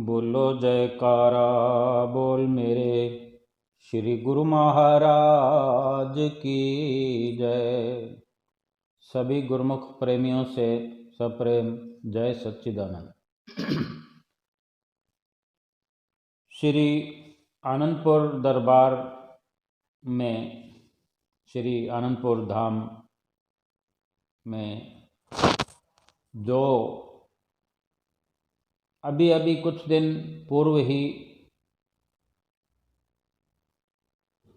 बोलो जयकारा बोल मेरे श्री गुरु महाराज की जय। सभी गुरुमुख प्रेमियों से सप्रेम जय सच्चिदानंद। श्री आनंदपुर दरबार में, श्री आनंदपुर धाम में जो अभी कुछ दिन पूर्व ही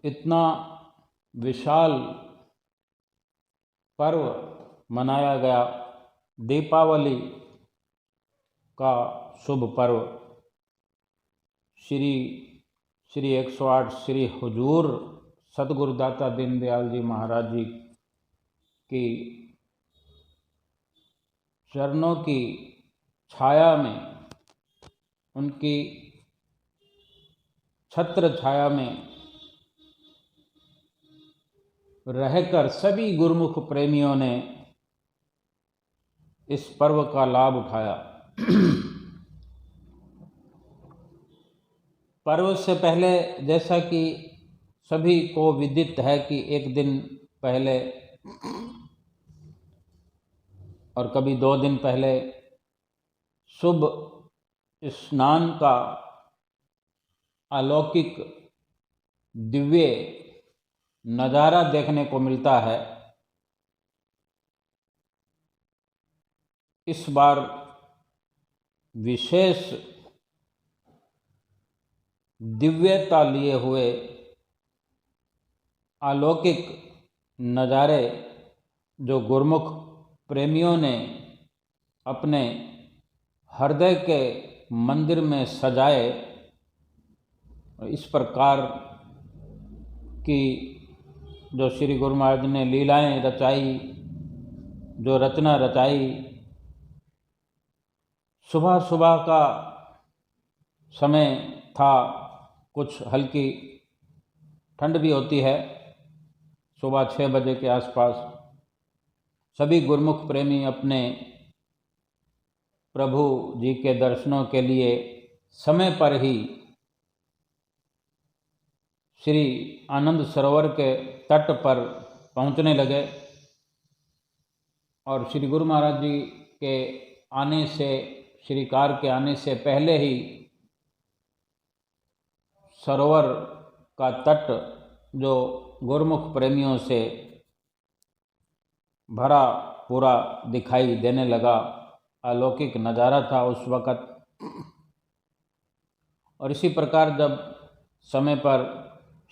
इतना विशाल पर्व मनाया गया, दीपावली का शुभ पर्व, श्री 108 श्री हुजूर सतगुरुदाता दीनदयाल जी महाराज जी की चरणों की छाया में, उनकी छत्र छाया में रहकर सभी गुरुमुख प्रेमियों ने इस पर्व का लाभ उठाया। पर्व से पहले, जैसा कि सभी को विदित है कि एक दिन पहले और कभी 2 दिन पहले शुभ स्नान का अलौकिक दिव्य नज़ारा देखने को मिलता है। इस बार विशेष दिव्यता लिए हुए अलौकिक नज़ारे जो गुरुमुख प्रेमियों ने अपने हृदय के मंदिर में सजाए, इस प्रकार की जो श्री गुरु महाराज ने लीलाएं रचाई, जो रचना रचाई, सुबह सुबह का समय था, कुछ हल्की ठंड भी होती है, सुबह 6 बजे के आसपास सभी गुरुमुख प्रेमी अपने प्रभु जी के दर्शनों के लिए समय पर ही श्री आनंद सरोवर के तट पर पहुंचने लगे और श्री गुरु महाराज जी के आने से, श्री कार के आने से पहले ही सरोवर का तट जो गुरुमुख प्रेमियों से भरा पूरा दिखाई देने लगा, अलौकिक नज़ारा था उस वक़्त। और इसी प्रकार जब समय पर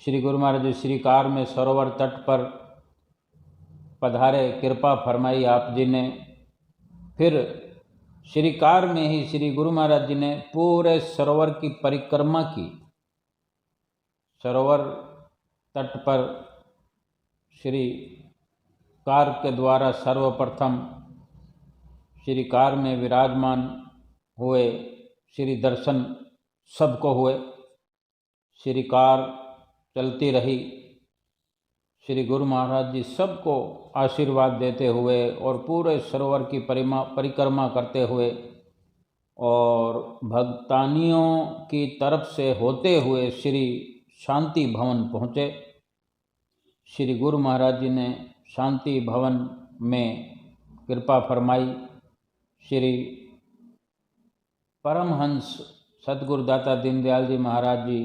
श्री गुरु महाराज जी श्री कार में सरोवर तट पर पधारे, कृपा फरमाई आप जी ने, फिर श्री कार में ही श्री गुरु महाराज जी ने पूरे सरोवर की परिक्रमा की। सरोवर तट पर श्री कार के द्वारा सर्वप्रथम श्री कार में विराजमान हुए, श्री दर्शन सबको हुए। श्री कार चलती रही, श्री गुरु महाराज जी सबको आशीर्वाद देते हुए और पूरे सरोवर की परिक्रमा करते हुए और भक्तानियों की तरफ से होते हुए श्री शांति भवन पहुँचे। श्री गुरु महाराज जी ने शांति भवन में कृपा फरमाई, श्री परमहंस सतगुरुदाता दीनदयाल जी महाराज जी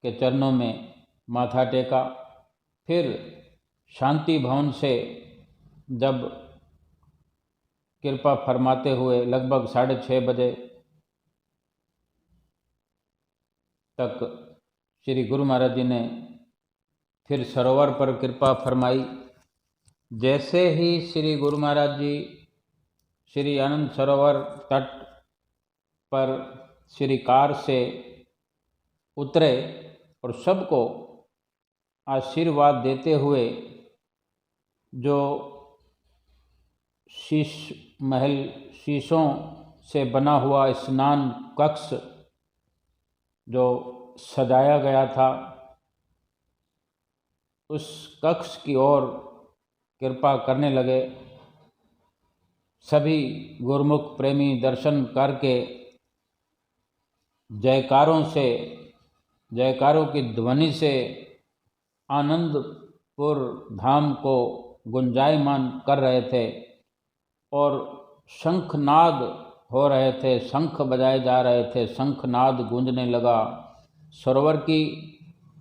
के चरणों में माथा टेका। फिर शांति भवन से जब कृपा फरमाते हुए लगभग 6:30 बजे तक श्री गुरु महाराज जी ने फिर सरोवर पर कृपा फरमाई। जैसे ही श्री गुरु महाराज जी श्री आनंद सरोवर तट पर श्री कार से उतरे और सबको आशीर्वाद देते हुए जो शीशों से बना हुआ स्नान कक्ष जो सजाया गया था, उस कक्ष की ओर कृपा करने लगे। सभी गुरुमुख प्रेमी दर्शन करके जयकारों से, जयकारों की ध्वनि से आनंदपुर धाम को गुंजायमान कर रहे थे और शंखनाद हो रहे थे, शंख बजाए जा रहे थे, शंखनाद गूंजने लगा। सरोवर की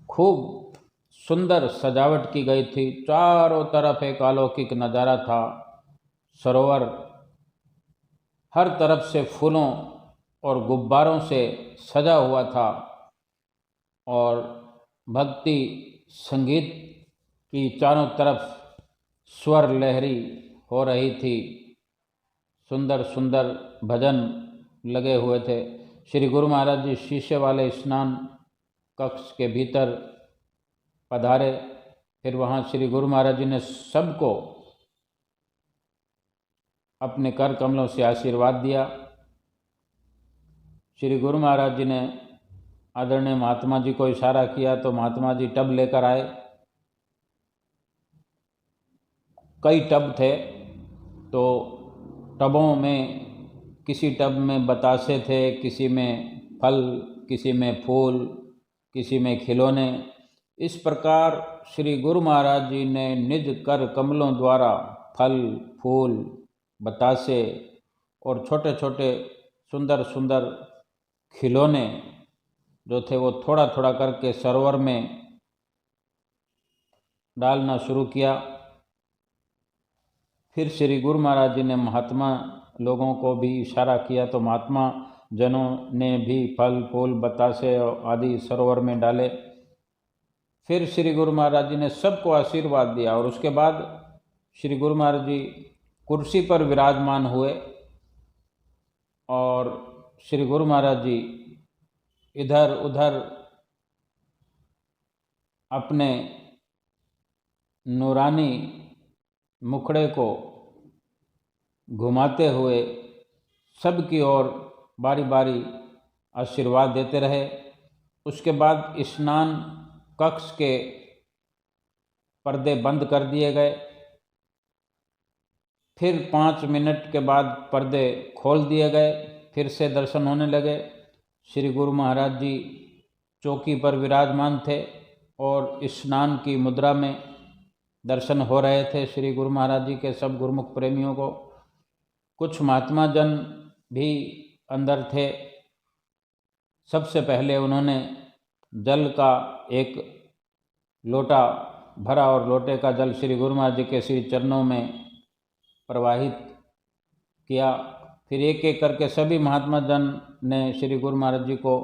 खूब सुंदर सजावट की गई थी, चारों तरफ एक अलौकिक नज़ारा था। सरोवर हर तरफ से फूलों और गुब्बारों से सजा हुआ था और भक्ति संगीत की चारों तरफ स्वर लहरी हो रही थी। सुंदर सुंदर भजन लगे हुए थे। श्री गुरु महाराज जी शीशे वाले स्नान कक्ष के भीतर पधारे। फिर वहाँ श्री गुरु महाराज जी ने सबको अपने कर कमलों से आशीर्वाद दिया। श्री गुरु महाराज जी ने आदरणीय महात्मा जी को इशारा किया तो महात्मा जी टब लेकर आए। कई टब थे, तो टबों में किसी टब में बतासे थे, किसी में फल, किसी में फूल, किसी में खिलौने। इस प्रकार श्री गुरु महाराज जी ने निज कर कमलों द्वारा फल, फूल, बतासे और छोटे छोटे सुंदर सुंदर खिलौने जो थे वो थोड़ा थोड़ा करके सरोवर में डालना शुरू किया। फिर श्री गुरु महाराज जी ने महात्मा लोगों को भी इशारा किया तो महात्मा जनों ने भी फल, फूल, बतासे आदि सरोवर में डाले। फिर श्री गुरु महाराज जी ने सबको आशीर्वाद दिया और उसके बाद श्री गुरु महाराज जी कुर्सी पर विराजमान हुए और श्री गुरु महाराज जी इधर उधर अपने नूरानी मुखड़े को घुमाते हुए सबकी ओर बारी बारी आशीर्वाद देते रहे। उसके बाद स्नान कक्ष के पर्दे बंद कर दिए गए। फिर 5 मिनट के बाद पर्दे खोल दिए गए, फिर से दर्शन होने लगे। श्री गुरु महाराज जी चौकी पर विराजमान थे और स्नान की मुद्रा में दर्शन हो रहे थे श्री गुरु महाराज जी के सब गुरुमुख प्रेमियों को। कुछ महात्मा जन भी अंदर थे। सबसे पहले उन्होंने जल का एक लोटा भरा और लोटे का जल श्री गुरु महाराज जी के श्री चरणों में प्रवाहित किया। फिर एक एक करके सभी महात्मा जन ने श्री गुरु महाराज जी को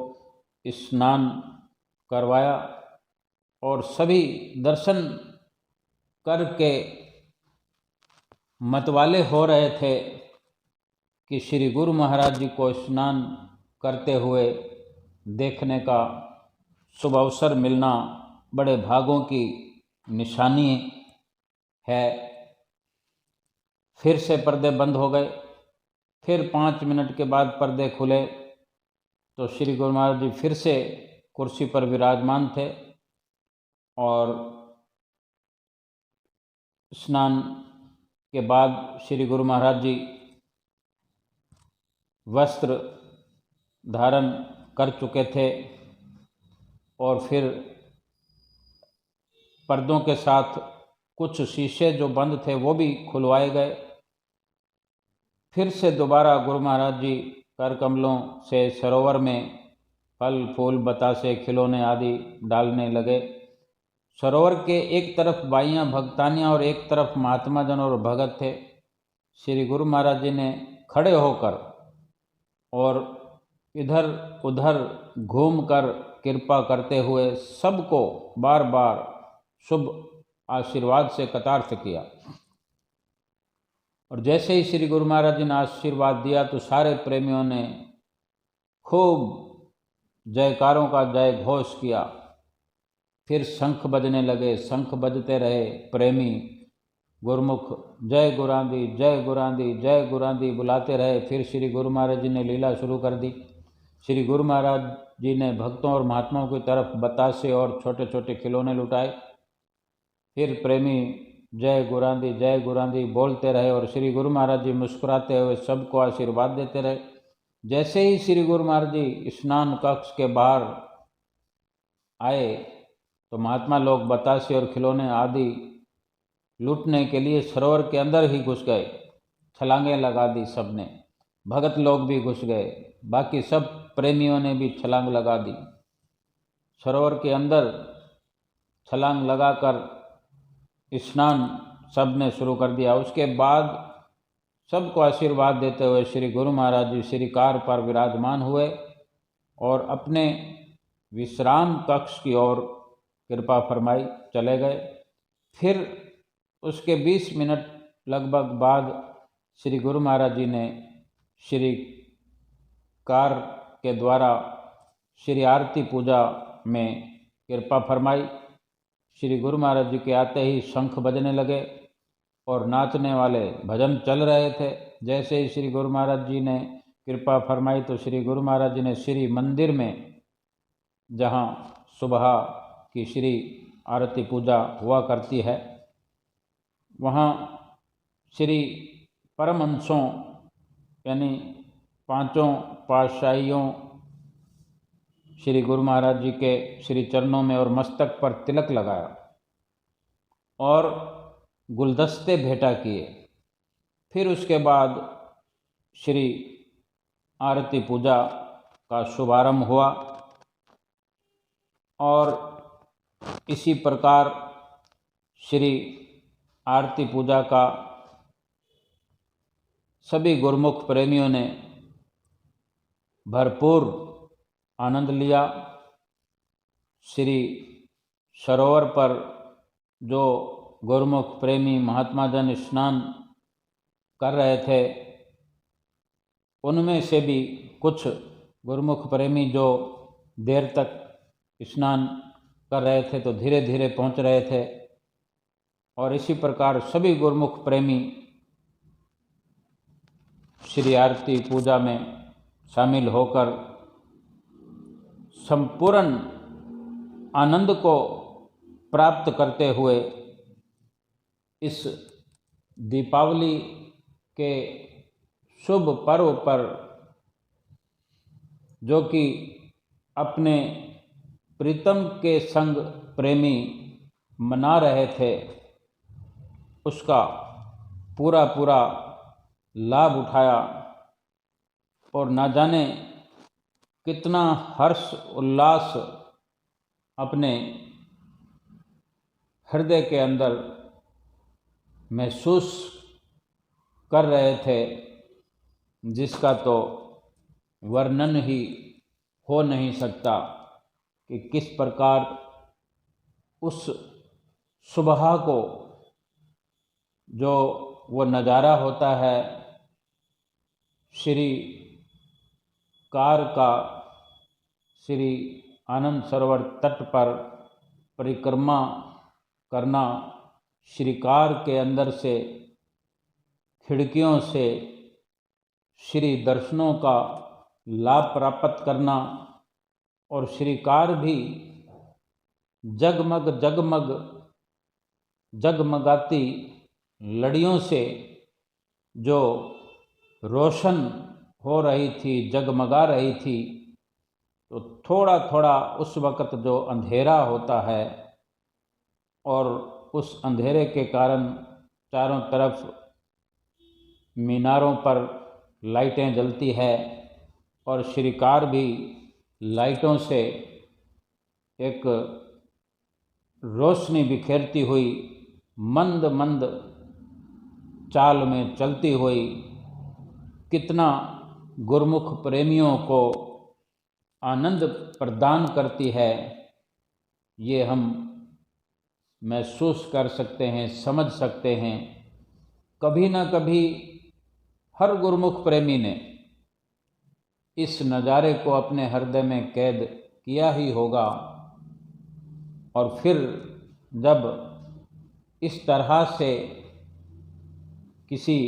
स्नान करवाया और सभी दर्शन करके मतवाले हो रहे थे कि श्री गुरु महाराज जी को स्नान करते हुए देखने का शुभ अवसर मिलना बड़े भागों की निशानी है। फिर से पर्दे बंद हो गए। फिर 5 मिनट के बाद पर्दे खुले तो श्री गुरु महाराज जी फिर से कुर्सी पर विराजमान थे और स्नान के बाद श्री गुरु महाराज जी वस्त्र धारण कर चुके थे और फिर पर्दों के साथ कुछ शीशे जो बंद थे वो भी खुलवाए गए। फिर से दोबारा गुरु महाराज जी कर कमलों से सरोवर में फल, फूल, बतासे, खिलौने आदि डालने लगे। सरोवर के एक तरफ बाइयाँ भक्तानियाँ और एक तरफ महात्मा जन और भगत थे। श्री गुरु महाराज जी ने खड़े होकर और इधर उधर घूमकर कृपा करते हुए सबको बार बार शुभ आशीर्वाद से कटाक्ष किया। और जैसे ही श्री गुरु महाराज जी ने आशीर्वाद दिया तो सारे प्रेमियों ने खूब जयकारों का जय घोष किया। फिर शंख बजने लगे, शंख बजते रहे। प्रेमी गुरुमुख जय गुरांदी, जय गुरांदी, जय गुरांदी बुलाते रहे। फिर श्री गुरु महाराज जी ने लीला शुरू कर दी। श्री गुरु महाराज जी ने भक्तों और महात्माओं की तरफ बतासे और छोटे छोटे खिलौने लुटाए। फिर प्रेमी जय गुरांदी बोलते रहे और श्री गुरु महाराज जी मुस्कुराते हुए सबको आशीर्वाद देते रहे। जैसे ही श्री गुरु महाराज जी स्नान कक्ष के बाहर आए तो महात्मा लोग बतासे और खिलौने आदि लूटने के लिए सरोवर के अंदर ही घुस गए। छलांगें लगा दी सबने, भगत लोग भी घुस गए, बाकी सब प्रेमियों ने भी छलांग लगा दी। सरोवर के अंदर छलांग लगाकर स्नान सब ने शुरू कर दिया। उसके बाद सबको आशीर्वाद देते हुए श्री गुरु महाराज जी श्री कार पर विराजमान हुए और अपने विश्राम कक्ष की ओर कृपा फरमाई चले गए। फिर उसके 20 मिनट लगभग बाद श्री गुरु महाराज जी ने श्री कार के द्वारा श्री आरती पूजा में कृपा फरमाई। श्री गुरु महाराज जी के आते ही शंख बजने लगे और नाचने वाले भजन चल रहे थे। जैसे ही श्री गुरु महाराज जी ने कृपा फरमाई तो श्री गुरु महाराज जी ने श्री मंदिर में, जहाँ सुबह की श्री आरती पूजा हुआ करती है, वहाँ श्री परमहंसों यानी पांचों पातशाहियों श्री गुरु महाराज जी के श्री चरणों में और मस्तक पर तिलक लगाया और गुलदस्ते भेंटा किए। फिर उसके बाद श्री आरती पूजा का शुभारंभ हुआ और इसी प्रकार श्री आरती पूजा का सभी गुरुमुख प्रेमियों ने भरपूर आनंद लिया। श्री सरोवर पर जो गुरुमुख प्रेमी महात्मा जन स्नान कर रहे थे, उनमें से भी कुछ गुरुमुख प्रेमी जो देर तक स्नान कर रहे थे तो धीरे धीरे पहुंच रहे थे और इसी प्रकार सभी गुरुमुख प्रेमी श्री आरती पूजा में शामिल होकर संपूर्ण आनंद को प्राप्त करते हुए इस दीपावली के शुभ पर्व पर, जो कि अपने प्रीतम के संग प्रेमी मना रहे थे, उसका पूरा पूरा लाभ उठाया और ना जाने कितना हर्ष उल्लास अपने हृदय के अंदर महसूस कर रहे थे, जिसका तो वर्णन ही हो नहीं सकता कि किस प्रकार उस सुबह को जो वो नज़ारा होता है श्री कार का, श्री आनंद सरोवर तट पर परिक्रमा करना, श्री कार के अंदर से खिड़कियों से श्री दर्शनों का लाभ प्राप्त करना और श्री कार भी जगमग जगमग जगमगाती लड़ियों से जो रोशन हो रही थी, जगमगा रही थी, तो थोड़ा थोड़ा उस वक़्त जो अंधेरा होता है और उस अंधेरे के कारण चारों तरफ मीनारों पर लाइटें जलती है और श्रीकार भी लाइटों से एक रोशनी बिखेरती हुई मंद मंद चाल में चलती हुई कितना गुरमुख प्रेमियों को आनंद प्रदान करती है, ये हम महसूस कर सकते हैं, समझ सकते हैं। कभी ना कभी हर गुरमुख प्रेमी ने इस नज़ारे को अपने हृदय में कैद किया ही होगा और फिर जब इस तरह से किसी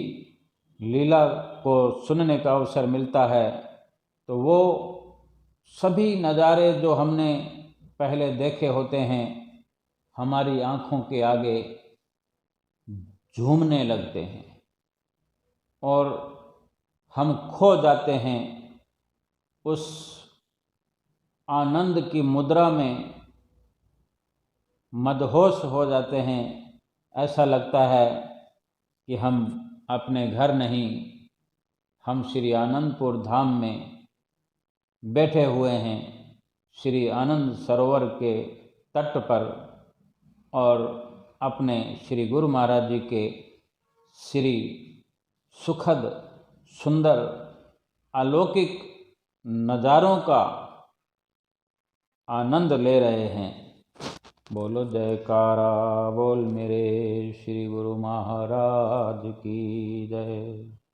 लीला को सुनने का अवसर मिलता है तो वो सभी नज़ारे जो हमने पहले देखे होते हैं हमारी आँखों के आगे झूमने लगते हैं और हम खो जाते हैं उस आनंद की मुद्रा में मदहोश हो जाते हैं। ऐसा लगता है कि हम अपने घर नहीं, हम श्री आनंदपुर धाम में बैठे हुए हैं, श्री आनंद सरोवर के तट पर, और अपने श्री गुरु महाराज जी के श्री सुखद सुंदर अलौकिक नज़ारों का आनंद ले रहे हैं। बोलो जयकारा बोल मेरे श्री गुरु महाराज की जय।